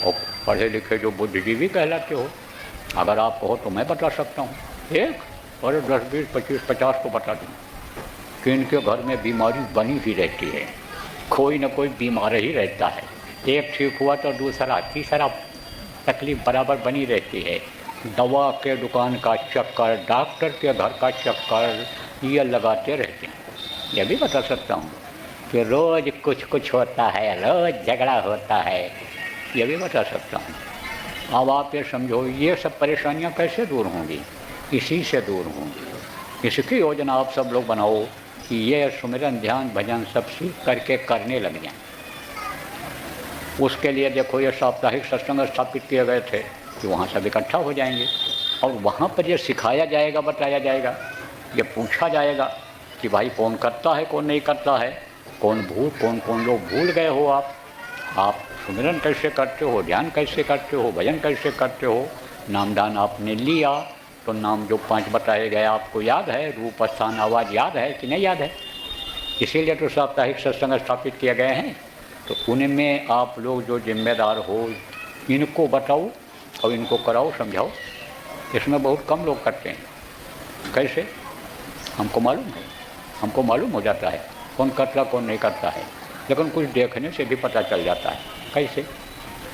और पढ़े लिखे जो बुद्धिजीवी कहलाते हो, अगर आप कहो तो मैं बता सकता हूँ, एक और 10 20 25 50 को बता दूँ कि इनके घर में बीमारी बनी ही रहती है, कोई ना कोई बीमार ही रहता है। एक ठीक हुआ तो दूसरा तीसरा तकलीफ़ बराबर बनी रहती है। दवा के दुकान का चक्कर, डॉक्टर के घर का चक्कर, ये लगाते रहते हैं। ये भी बता सकता हूँ कि रोज़ कुछ कुछ होता है, रोज़ झगड़ा होता है, ये भी बता सकता हूँ। अब आप ये समझो ये सब परेशानियाँ कैसे दूर होंगी? इसी से दूर होंगी। इसकी योजना आप सब लोग बनाओ कि ये सुमिरन ध्यान भजन सब सीख करके करने लग जाएं। उसके लिए देखो ये साप्ताहिक सत्संग स्थापित किए गए थे कि वहाँ सब इकट्ठा हो जाएंगे और वहाँ पर ये सिखाया जाएगा, बताया जाएगा, ये पूछा जाएगा कि भाई कौन करता है कौन नहीं करता है, कौन कौन लोग भूल गए हो, आप सुमिरन कैसे करते हो, ध्यान कैसे करते हो, भजन कैसे करते हो, नामदान आपने लिया तो नाम जो 5 बताए गए आपको याद है, रूप स्थान आवाज़ याद है कि नहीं याद है? इसीलिए तो साप्ताहिक सत्संग स्थापित किए गए हैं। तो उनमें आप लोग जो जिम्मेदार हो इनको बताओ और इनको कराओ, समझाओ। इसमें बहुत कम लोग करते हैं। कैसे? हमको मालूम है, हमको मालूम हो जाता है कौन करता कौन नहीं करता है, लेकिन कुछ देखने से भी पता चल जाता है। कैसे?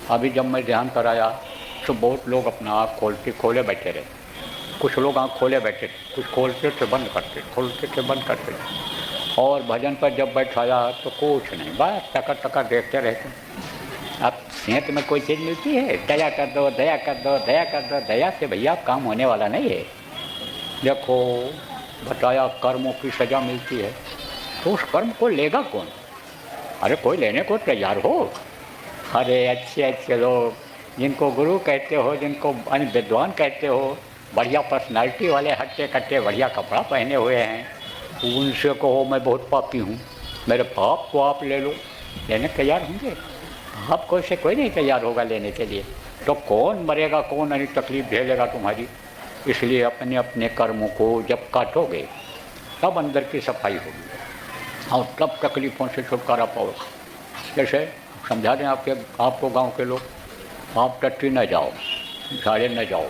अभी जब मैं ध्यान कराया तो बहुत लोग अपना आँख खोले बैठे रहे, कुछ लोग आँख खोले बैठे, कुछ खोलते थे बंद करते, खोलते थे बंद करते। और भजन पर जब बैठाया तो कुछ नहीं, बस टका देखते रहते। अब सेहत में कोई चीज़ मिलती है? दया कर दो, दया कर दो, दया कर दो। दया से भैया काम होने वाला नहीं है। देखो बताया कर्मों की सज़ा मिलती है, तो उस कर्म को लेगा कौन? अरे कोई लेने को तैयार हो। अरे अच्छे अच्छे लोग जिनको गुरु कहते हो, जिनको विद्वान कहते हो, बढ़िया पर्सनालिटी वाले, हट्टे कट्टे बढ़िया कपड़ा पहने हुए हैं, उनसे कहो मैं बहुत पापी हूँ, मेरे पाप को आप ले लो, लेने तैयार होंगे? आपको से कोई नहीं तैयार होगा लेने के लिए। तो कौन मरेगा, कौन नहीं तकलीफ़ झेलेगा तुम्हारी? इसलिए अपने अपने कर्मों को जब काटोगे तब अंदर की सफाई होगी और तब तकलीफ़ों से छुटकारा पाओगे। जैसे समझा दें आपको गांव के लोग, आप टट्टी न जाओ, झाड़े न जाओ,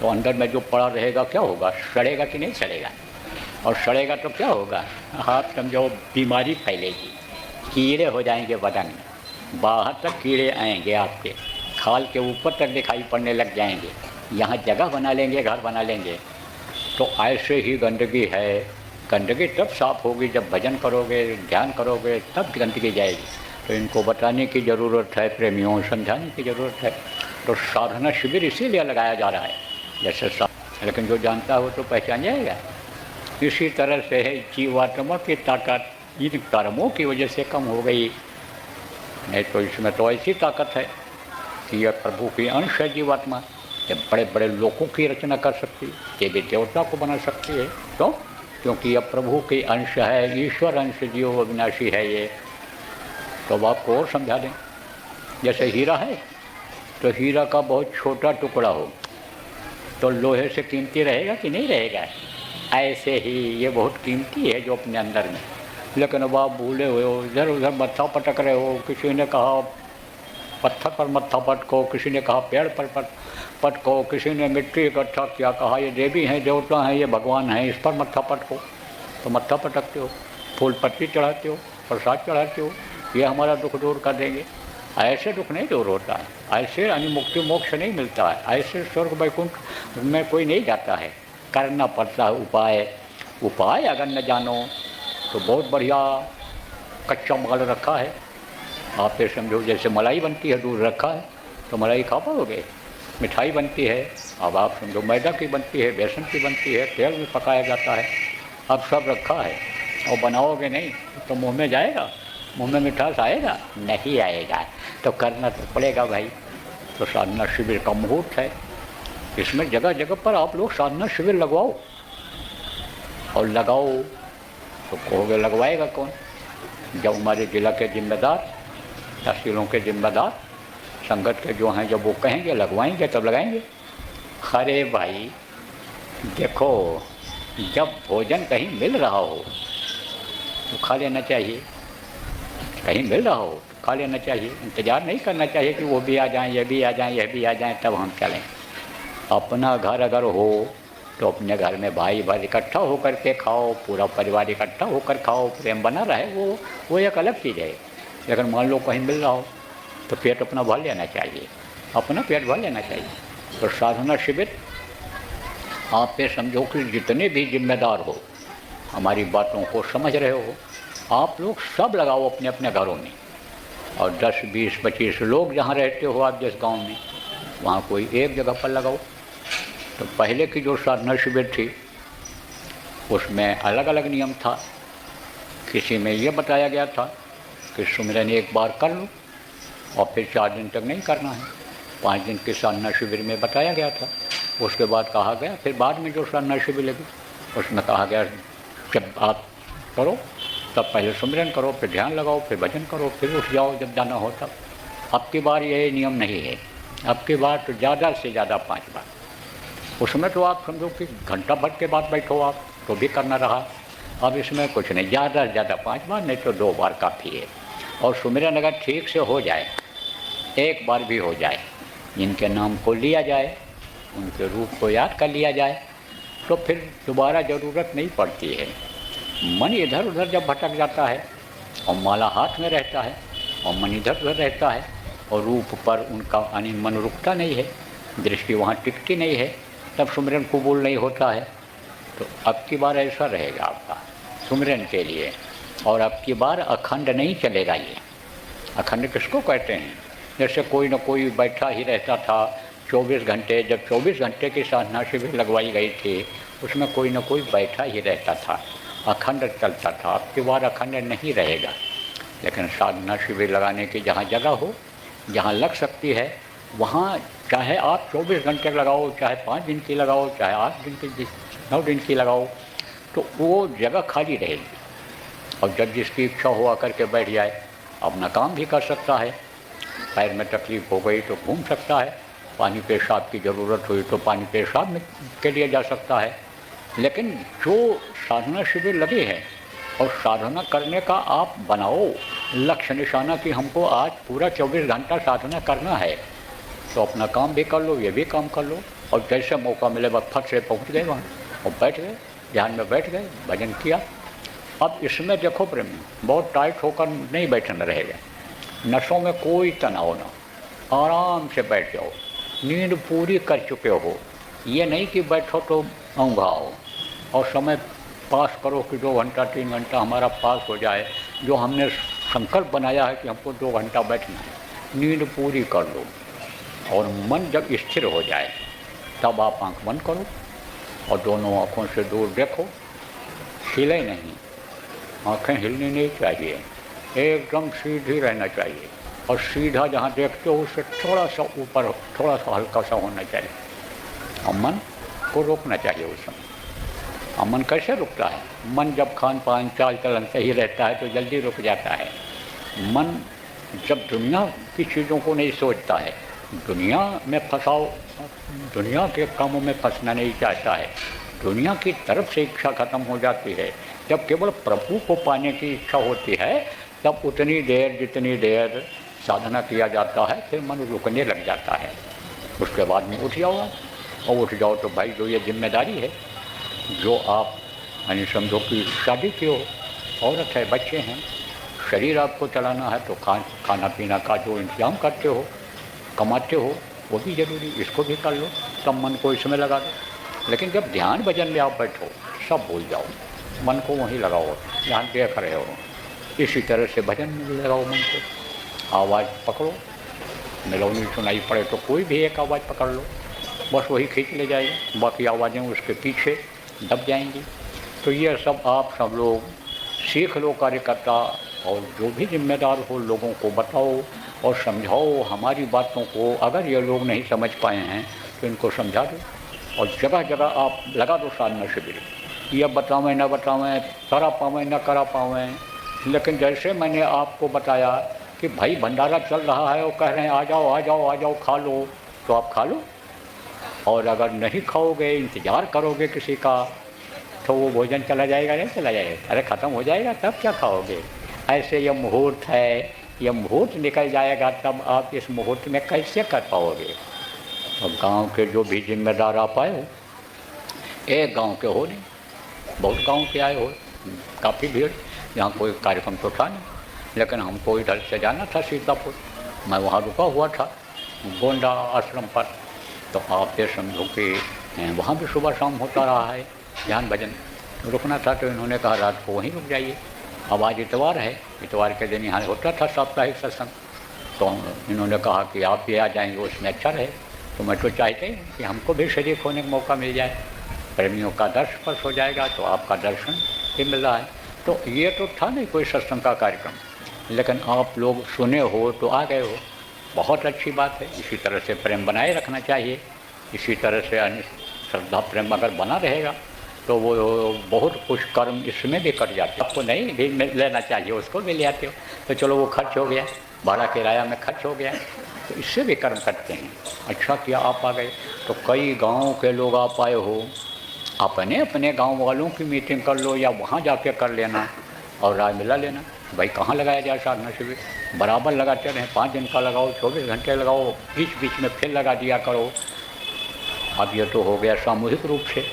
तो अंदर में जो पड़ा रहेगा क्या होगा? सड़ेगा कि नहीं सड़ेगा? और सड़ेगा तो क्या होगा? आप समझो बीमारी फैलेगी, कीड़े हो जाएंगे बदन में, बाहर तक कीड़े आएंगे, आपके खाल के ऊपर तक दिखाई पड़ने लग जाएंगे, यहाँ जगह बना लेंगे, घर बना लेंगे। तो ऐसे ही गंदगी है। गंदगी तब साफ़ होगी जब भजन करोगे, ध्यान करोगे, तब गंदगी जाएगी। तो इनको बताने की ज़रूरत है, प्रेमियों समझाने की ज़रूरत है। तो साधना शिविर इसीलिए लगाया जा रहा है, जैसे लेकिन जो जानता हो तो पहचान जाएगा। इसी तरह से है जीवात्मा की ताकत इन कर्मों की वजह से कम हो गई, नहीं तो इसमें तो ऐसी ताकत है कि यह प्रभु की अंश है जीवात्मा। ये बड़े बड़े लोगों की रचना कर सकती है, ये भी देवता को बना सकती है। तो क्योंकि यह प्रभु की अंश है, ईश्वर अंश जीव अविनाशी है ये। तो अब आपको और समझा दें, जैसे हीरा है तो हीरा का बहुत छोटा टुकड़ा हो तो लोहे से कीमती रहेगा कि नहीं रहेगा? ऐसे ही ये बहुत कीमती है जो अपने अंदर में। लेकिन अब आप भूले हुए हो, इधर उधर मत्था पटक रहे हो। किसी ने कहा पत्थर पर मत्था पटको, किसी ने कहा पेड़ पर पटको, किसी ने मिट्टी इकट्ठा किया, कहा ये देवी हैं, देवता हैं, ये भगवान हैं, इस पर मत्था पटको। तो मत्था पटकते हो, फूल पत्ती चढ़ाते हो, प्रसाद चढ़ाते हो, ये हमारा दुख दूर कर देंगे। ऐसे दुख नहीं दूर होता है, ऐसे मुक्ति मोक्ष नहीं मिलता है, ऐसे स्वर्ग वैकुंठ में कोई नहीं जाता है। करना पड़ता है उपाय अगर न जानो तो बहुत बढ़िया कच्चा माल रखा है। आप ये समझो जैसे मलाई बनती है, दूध रखा है तो मलाई खा पाओगे। मिठाई बनती है, अब आप समझो मैदा की बनती है, बेसन की बनती है, तेल में पकाया जाता है, अब सब रखा है और बनाओगे नहीं तो मुँह में जाएगा? मुँह में मिठास आएगा? नहीं आएगा। तो करना तो पड़ेगा भाई। तो साधना शिविर का मुहूर्त है, इसमें जगह जगह पर आप लोग साधना शिविर लगवाओ। और लगाओ तो कहोगे लगवाएगा कौन? जब हमारे जिला के जिम्मेदार, तहसीलों के जिम्मेदार, संगत के जो हैं, जब वो कहेंगे लगवाएंगे तब लगाएंगे। अरे भाई देखो, जब भोजन कहीं मिल रहा हो तो खा लेना चाहिए। कहीं मिल रहा हो तो खा लेना चाहिए। इंतज़ार नहीं करना चाहिए कि वो भी आ जाएं, ये भी आ जाएं, यह भी आ जाएं तब हम चलें। अपना घर अगर हो तो अपने घर में भाई भाई इकट्ठा होकर के खाओ, पूरा परिवार इकट्ठा होकर खाओ, प्रेम बना रहे, वो एक अलग चीज़ है। लेकिन मान लो कहीं मिल रहा हो तो पेट अपना भर लेना चाहिए, अपना पेट भर लेना चाहिए। तो साधना शिविर आप पे समझो कि जितने भी जिम्मेदार हो, हमारी बातों को समझ रहे हो, आप लोग सब लगाओ अपने अपने घरों में। और 10, 20, 25 लोग जहाँ रहते हो आप जिस गांव में, वहाँ कोई एक जगह पर लगाओ। तो पहले की जो साधना शिविर थी उसमें अलग अलग नियम था। किसी में ये बताया गया था कि सुमिरन एक बार कर लो और फिर 4 दिन तक नहीं करना है। 5 दिन के साधना शिविर में बताया गया था। उसके बाद कहा गया, फिर बाद में जो साधना शिविर लगी उसमें कहा गया जब आप करो तब पहले सुमिरन करो, फिर ध्यान लगाओ, फिर भजन करो, फिर उठ जाओ जब जाना हो तब। अब की बार ये नियम नहीं है। अब की बार तो ज़्यादा से ज़्यादा 5 बार। उसमें तो आप समझो कि घंटा भर के बाद बैठो आप तो भी करना रहा। अब इसमें कुछ नहीं, ज़्यादा से ज़्यादा 5 बार, नहीं तो 2 बार काफ़ी है। और सुमिरन अगर ठीक से हो जाए, एक बार भी हो जाए, जिनके नाम को लिया जाए, उनके रूप को याद कर लिया जाए, तो फिर दोबारा ज़रूरत नहीं पड़ती है। मन इधर उधर जब भटक जाता है और माला हाथ में रहता है और मन इधर उधर रहता है और रूप पर उनका यानी मन रुकता नहीं है, दृष्टि वहाँ टिकती नहीं है, तब सुमिरन कबूल नहीं होता है। तो अब की बार ऐसा रहेगा आपका सुमिरन के लिए। और अब की बार अखंड नहीं चलेगा। ये अखंड किसको कहते हैं? जैसे कोई न कोई बैठा ही रहता था 24 घंटे। जब 24 घंटे की साधना शिविर लगवाई गई थी उसमें कोई न कोई बैठा ही रहता था, अखंड चलता था। अब की बार अखंड नहीं रहेगा। लेकिन साधना शिविर लगाने की जहाँ जगह हो, जहाँ लग सकती है, वहाँ चाहे आप 24 घंटे लगाओ, चाहे 5 दिन की लगाओ, चाहे 8 दिन की, 9 दिन की लगाओ, तो वो जगह खाली रहेगी। और जब जिसकी इच्छा हो आकर के बैठ जाए, अपना काम भी कर सकता है। पैर में तकलीफ़ हो गई तो घूम सकता है, पानी पेशाब की ज़रूरत हुई तो पानी पेशाब में के लिए जा सकता है। लेकिन जो साधना शिविर लगे हैं और साधना करने का आप बनाओ लक्ष्य निशाना कि हमको आज पूरा 24 घंटा साधना करना है, तो अपना काम भी कर लो, ये भी काम कर लो। और जैसे मौका मिले वक्त फट से पहुँच गए वहाँ और बैठ गए, ध्यान में बैठ गए, भजन किया। अब इसमें देखो प्रेमी, बहुत टाइट होकर नहीं बैठना रहेगा। नसों में कोई तनाव ना, आराम से बैठ जाओ, नींद पूरी कर चुके हो। ये नहीं कि बैठो तो ऊँघाओ और समय पास करो कि 2 घंटा 3 घंटा हमारा पास हो जाए। जो हमने संकल्प बनाया है कि हमको 2 घंटा बैठना है, नींद पूरी कर लो। और मन जब स्थिर हो जाए तब आप आँख बंद करो और दोनों आँखों से दूर देखो, हिले नहीं, आँखें हिलनी नहीं चाहिए, एकदम सीधी रहना चाहिए। और सीधा जहाँ देखते हो उससे थोड़ा सा ऊपर, थोड़ा सा हल्का सा होना चाहिए। और मन को रोकना चाहिए उस समय। और मन कैसे रुकता है? मन जब खान पान चाल चलन सही रहता है तो जल्दी रुक जाता है। मन जब दुनिया की चीज़ों को नहीं सोचता है, दुनिया में फंसाओ, दुनिया के कामों में फंसना नहीं चाहता है, दुनिया की तरफ से इच्छा खत्म हो जाती है। जब केवल प्रभु को पाने की इच्छा होती है तब उतनी देर जितनी देर साधना किया जाता है फिर मन रुकने लग जाता है। उसके बाद में उठ जाओ आप, और उठ जाओ तो भाई जो ये जिम्मेदारी है, जो आप यानी समझो कि शादी की हो, औरत है, बच्चे हैं, शरीर आपको चलाना है तो खाना पीना का जो इंतजाम करते हो, कमाते हो, वो भी ज़रूरी, इसको भी कर लो। तब मन को इसमें लगा दो। लेकिन जब ध्यान भजन में आप बैठो सब भूल जाओ, मन को वहीं लगाओ जहाँ देख रहे हो। इसी तरह से भजन में भी लगाओ मन को। आवाज़ पकड़ो, मेलोनी सुनाई पड़े तो कोई भी एक आवाज़ पकड़ लो, बस वही खींच ले जाएगा, बाकी आवाज़ें उसके पीछे दब जाएंगी। तो ये सब आप सब लोग सीख लो कार्यकर्ता, और जो भी जिम्मेदार हो लोगों को बताओ और समझाओ हमारी बातों को। अगर ये लोग नहीं समझ पाए हैं तो इनको समझा दो, और जगह जगह आप लगा दो साधना शिविर। ये बतावें न बतावें, करा पावें न करा पावें, लेकिन जैसे मैंने आपको बताया कि भाई भंडारा चल रहा है और कह रहे हैं आ जाओ आ जाओ आ जाओ खा लो, तो आप खा लो। और अगर नहीं खाओगे, इंतज़ार करोगे किसी का, तो वो भोजन चला जाएगा, नहीं चला जाएगा, अरे ख़त्म हो जाएगा, तब क्या खाओगे। ऐसे ये मुहूर्त है, ये मुहूर्त निकल जाएगा, तब आप इस मुहूर्त में कैसे कर पाओगे। अब गांव के जो भी जिम्मेदार आप आए हो, एक गांव के हो नहीं, बहुत गांव के आए हो, काफ़ी भीड़, यहाँ कोई कार्यक्रम तो था नहीं, लेकिन हमको इधर से जाना था सीतापुर, मैं वहाँ रुका हुआ था गोंडा आश्रम पर। तो आप ये समझो कि वहाँ भी सुबह शाम होता रहा है ध्यान भजन, रुकना था तो इन्होंने कहा रात को वहीं रुक जाइए। अब आज इतवार है, इतवार के दिन यहाँ होता था साप्ताहिक सत्संग, तो इन्होंने कहा कि आप भी आ जाएंगे उसमें अच्छा रहे। तो मैं तो चाहते हैं कि हमको भी शरीक होने का मौका मिल जाए, प्रेमियों का दर्श स्पर्श हो जाएगा, तो आपका दर्शन भी मिल रहा है। तो ये तो था नहीं कोई सत्संग का कार्यक्रम, लेकिन आप लोग सुने हो तो आ गए हो, बहुत अच्छी बात है। इसी तरह से प्रेम बनाए रखना चाहिए, इसी तरह से श्रद्धा प्रेम अगर बना रहेगा तो वो बहुत कुछ कर्म इसमें भी कट जाते। आपको नहीं भी लेना चाहिए, उसको भी ले आते हो, तो चलो वो खर्च हो गया, भाड़ा किराया में खर्च हो गया, तो इससे भी कर्म करते हैं। अच्छा किया आप आ गए। तो कई गाँव के लोग आप आए हो, अपने अपने गांव वालों की मीटिंग कर लो या वहाँ जाके कर लेना और राय मिला लेना, भाई कहाँ लगाया जाए साधना शिविर। बराबर लगाते रहें, 5 दिन का लगाओ, 24 घंटे लगाओ, बीच बीच में फिर लगा दिया करो। अब ये तो हो गया सामूहिक रूप से,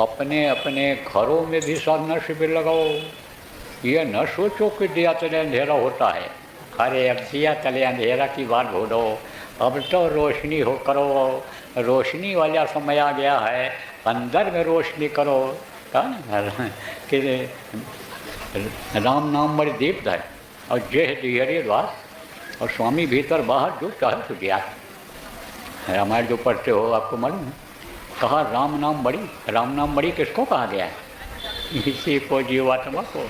अपने अपने घरों में भी साधना शिविर लगाओ। ये न सोचो कि दिया तले अंधेरा होता है, अरे अब दिया तले अंधेरा की बात भूलो, अब तो रोशनी हो करो, रोशनी वाला समय आ गया है, अंदर में रोशनी करो। कि राम नाम मर दीप धर और जेह दिहरे द्वार, और स्वामी भीतर बाहर जो चाहे सो दिया। रामायण जो पढ़ते हो आपको मालूम है, कहा राम नाम मणि। राम नाम मणि किसको कहा गया है? इसी को जीवात्मा को।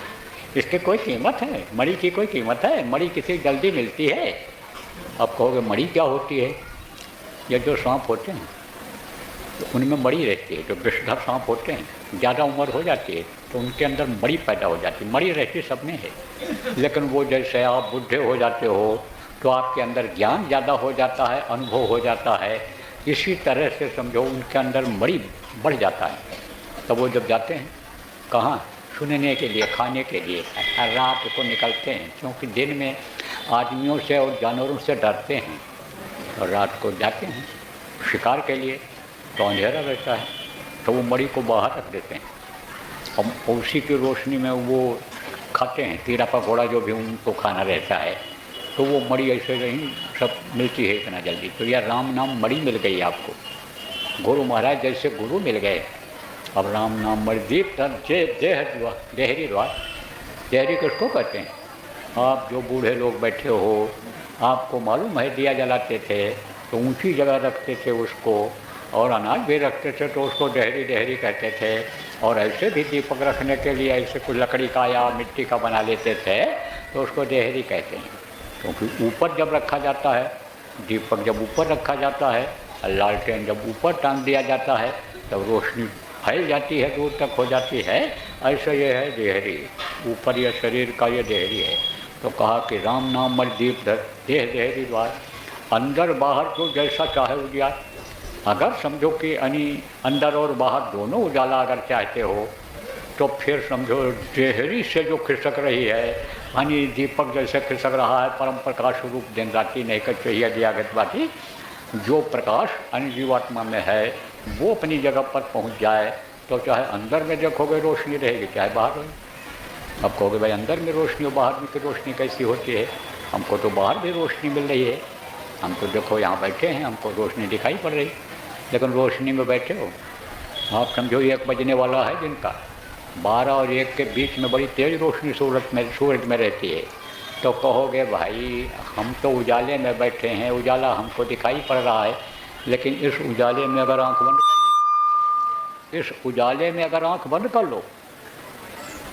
इसकी कोई कीमत है? मणि की कोई कीमत है? मणि किसी जल्दी मिलती है? आप कहोगे मणि क्या होती है? ये जो सांप होते हैं तो उनमें मणि रहती है, जो विषधर सांप होते हैं ज़्यादा उम्र हो जाती है तो उनके अंदर मणि पैदा हो जाती है। मणि रहती सब में है, लेकिन वो जैसे आप बुढ़े हो जाते हो तो आपके अंदर ज्ञान ज़्यादा हो जाता है, अनुभव हो जाता है, इसी तरह से समझो उनके अंदर मणि बढ़ जाता है। तब वो जब जाते हैं कहाँ, सुनने के लिए, खाने के लिए, रात को निकलते हैं, क्योंकि दिन में आदमियों से और जानवरों से डरते हैं, और रात को जाते हैं शिकार के लिए, तो अंधेरा रहता है, तो वो मणि को बाहर रख देते हैं और उसी की रोशनी में वो खाते हैं, कीड़ा पकौड़ा जो भी उनको खाना रहता है, तो वो मणि ऐसे नहीं सब मिलती है इतना जल्दी। तो यह राम नाम मणि मिल गई आपको, गुरु महाराज जैसे गुरु मिल गए। अब राम नाम मणि दीप देहरी द्वार। देहरी किसको कहते हैं? आप जो बूढ़े लोग बैठे हो, आपको मालूम है दिया जलाते थे तो ऊंची जगह रखते थे उसको, और अनाज भी रखते थे तो उसको देहरी देहरी कहते थे, और ऐसे भी दीपक रखने के लिए ऐसे कुछ लकड़ी का या मिट्टी का बना लेते थे तो उसको देहरी कहते हैं। क्योंकि ऊपर जब रखा जाता है, दीपक जब ऊपर रखा जाता है, लालटेन जब ऊपर टांग दिया जाता है तब रोशनी फैल जाती है, दूर तक हो जाती है। ऐसा ये है देहरी, ऊपर यह शरीर का ये देहरी है। तो कहा कि राम नाम मर दीप धर देह देहरी द्वार, अंदर बाहर जो जैसा चाहे उजियार। अगर समझो कि अंदर और बाहर दोनों उजाला अगर चाहते हो तो फिर समझो देहरी से जो खिसक रही है, यानी दीपक जैसे खिसक रहा है, परम प्रकाश रूप दिन राति नहीं कर चाहिए दियागत बाती, जो प्रकाश अन्य जीवात्मा में है वो अपनी जगह पर पहुंच जाए, तो चाहे अंदर में देखोगे रोशनी रहेगी, चाहे बाहर हो। अब कहोगे भाई अंदर में रोशनी और बाहर में की रोशनी कैसी होती है? हमको तो बाहर भी रोशनी मिल रही है, हम तो देखो यहाँ बैठे हैं, हमको रोशनी दिखाई पड़ रही, लेकिन रोशनी में बैठे हो आप, समझो 1 बजने वाला है दिन का, 12 और 1 के बीच में बड़ी तेज़ रोशनी सूरज में रहती है। तो कहोगे भाई हम तो उजाले में बैठे हैं, उजाला हमको दिखाई पड़ रहा है, लेकिन इस उजाले में अगर आँख बंद कर लो, इस उजाले में अगर आँख बंद कर लो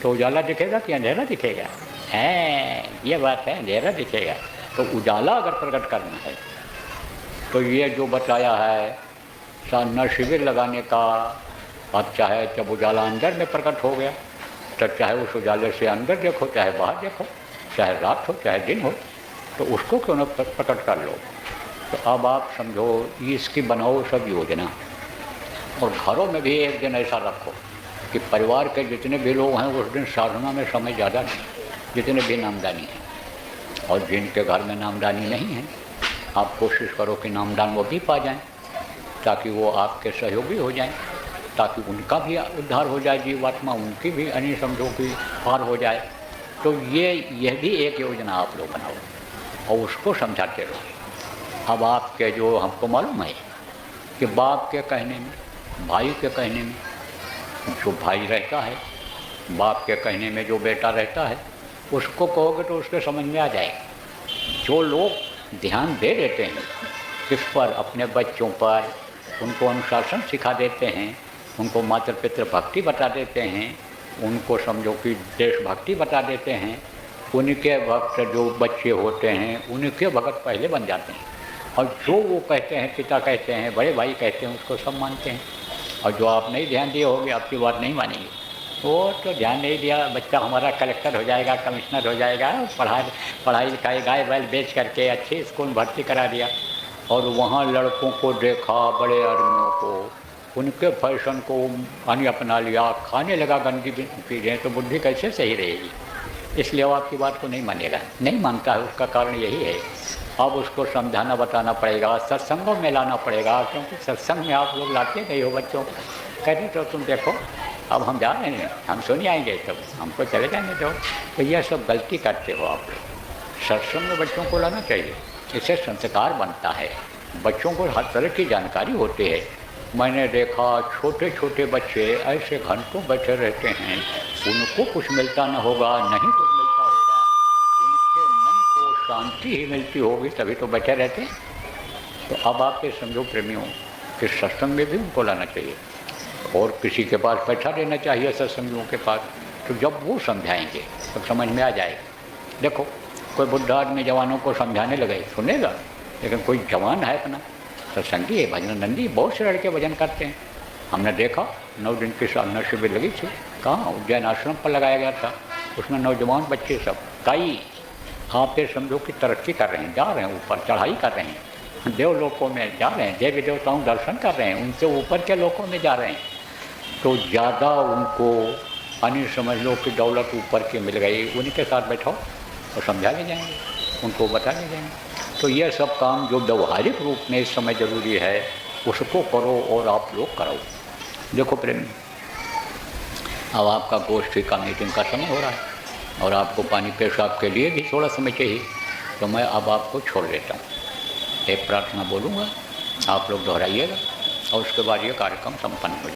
तो उजाला दिखेगा कि अंधेरा दिखेगा? है, ये बात है, अंधेरा दिखेगा। तो उजाला अगर प्रकट करना है तो ये जो बताया है साधना शिविर लगाने का, अब चाहे जब उजाला अंदर में प्रकट हो गया तो चाहे उस उजाले से अंदर देखो, चाहे बाहर देखो, चाहे रात हो चाहे दिन हो, तो उसको क्यों न प्रकट कर लो। तो अब आप समझो इसकी बनाओ सब योजना, और घरों में भी एक दिन ऐसा रखो कि परिवार के जितने भी लोग हैं उस दिन साधना में समय ज़्यादा नहीं, जितने भी नामदानी हैं। और जिनके घर में नामदानी नहीं है आप कोशिश करो कि नामदान वो भी पा जाएं, ताकि वो आपके सहयोगी हो जाएं, ताकि उनका भी उद्धार हो जाए, जीवात्मा उनकी भी यानी समझो कि पार हो जाए। तो यह भी एक योजना आप लोग बनाओ और उसको समझाते रहो। अब आपके जो हमको मालूम है कि बाप के कहने में, भाई के कहने में जो भाई रहता है, बाप के कहने में जो बेटा रहता है, उसको कहोगे तो उसके समझ में आ जाएगा। जो लोग ध्यान दे देते हैं किस पर, अपने बच्चों पर, उनको अनुशासन सिखा देते हैं, उनको माता पितृ भक्ति बता देते हैं, उनको समझो कि देशभक्ति बता देते हैं, उनके भक्त जो बच्चे होते हैं उनके भक्त पहले बन जाते हैं। और जो वो कहते हैं, पिता कहते हैं, बड़े भाई कहते हैं, उसको सब मानते हैं। और जो आप नहीं ध्यान दिए होंगे आपकी बात नहीं मानेंगे। वो तो ध्यान नहीं दिया, बच्चा हमारा कलेक्टर हो जाएगा, कमिश्नर हो जाएगा, पढ़ाई लिखाई गाय बैल बेच करके अच्छे स्कूल में भर्ती करा दिया, और वहाँ लड़कों को देखा, बड़े आदमियों को, उनके फैशन को यानी अपना लिया, खाने लगा गंदी चीज़ें, तो बुद्धि कैसे सही रहेगी। इसलिए वो आपकी बात को नहीं मानेगा, नहीं मानता है। उसका कारण यही है, अब उसको समझाना बताना पड़ेगा, सत्संगों में लाना पड़ेगा, क्योंकि सत्संग में आप लोग लाते नहीं हो बच्चों को। कहते तो तुम देखो अब हम जा रहे हैं, हम सो नहीं आएंगे, तब हमको चले जाएंगे। तो यह सब गलती करते हो आप लोग। सत्संग में बच्चों को लाना चाहिए, इससे संस्कार बनता है, बच्चों को हर तरह की जानकारी होती है। मैंने देखा छोटे छोटे बच्चे ऐसे घंटों बैठे रहते हैं, उनको कुछ मिलता न होगा, नहीं कुछ मिलता होगा, उनके मन को शांति ही मिलती होगी, तभी तो बैठे रहते हैं। तो अब आप ये समझो प्रेमियों कि सत्संग में भी उनको लाना चाहिए, और किसी के पास बैठा देना चाहिए सत्संगियों के पास। तो जब वो समझाएंगे तब समझ में आ जाएगा। देखो कोई बुढ़ा आदमी जवानों को समझाने लगे सुनेगा, लेकिन कोई जवान है अपना सत्संगी है, भजन नंदी, बहुत से लड़के भजन करते हैं। हमने देखा 9 दिन की साधना शिविर लगी थी, कहाँ उज्जैन आश्रम पर लगाया गया था, उसमें नौजवान बच्चे सब कई आप ये समझो कि तरक्की कर रहे हैं, जा रहे हैं ऊपर, चढ़ाई कर रहे हैं, देवलोकों में जा रहे हैं, देवी देवताओं दर्शन कर रहे हैं, उनसे ऊपर के लोकों में जा रहे हैं। तो ज़्यादा उनको यानी समझ लो कि दौलत ऊपर की मिल गई, उनके साथ बैठाओ और समझा ले जाएंगे, उनको बता ले जाएंगे। तो यह सब काम जो व्यवहारिक रूप में इस समय ज़रूरी है उसको करो और आप लोग कराओ। देखो प्रेमी, अब आपका गोष्ठी का मीटिंग का समय हो रहा है और आपको पानी पेशाब के लिए भी थोड़ा समय चाहिए, तो मैं अब आपको छोड़ देता हूँ। एक प्रार्थना बोलूँगा, आप लोग दोहराइएगा और उसके बाद ये कार्यक्रम संपन्न हो जाए।